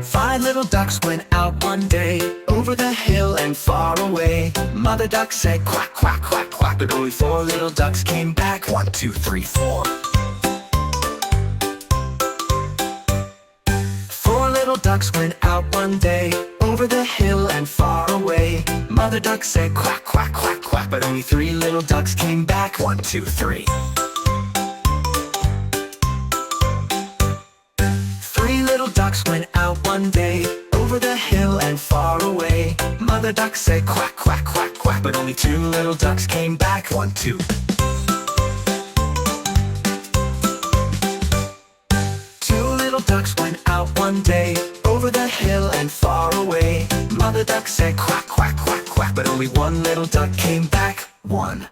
Five little ducks went out one day, over the hill and far away. Mother duck said quack, quack, quack, quack, but only four little ducks came back. 1, 2, 3, 4. Four little ducks went out one day, over the hill and far away. Mother duck said quack, quack, quack, quack, but only three little ducks came back. 1, 2, 3. Three little ducks went out one day, over the hill and far away. Mother duck said quack, quack, quack, quack, but only two little ducks came back. 1, 2. Two little ducks went out one day, over the hill and far away. Mother duck said quack, quack, quack, quack, but only one little duck came back. 1.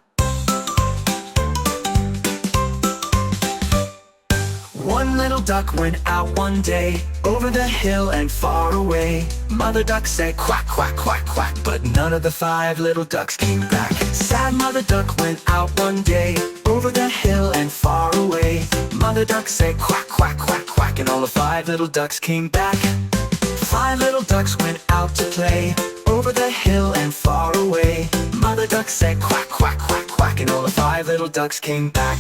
One little duck went out one day, over the hill and far away. Mother duck said quack, quack, quack, quack, but none of the five little ducks came back. Sad mother duck went out one day, over the hill and far away. Mother duck said quack, quack, quack, quack, and all the five little ducks came back. Five little ducks went out to play, over the hill and far away. Mother duck said quack, quack, quack, quack, and all the five little ducks came back.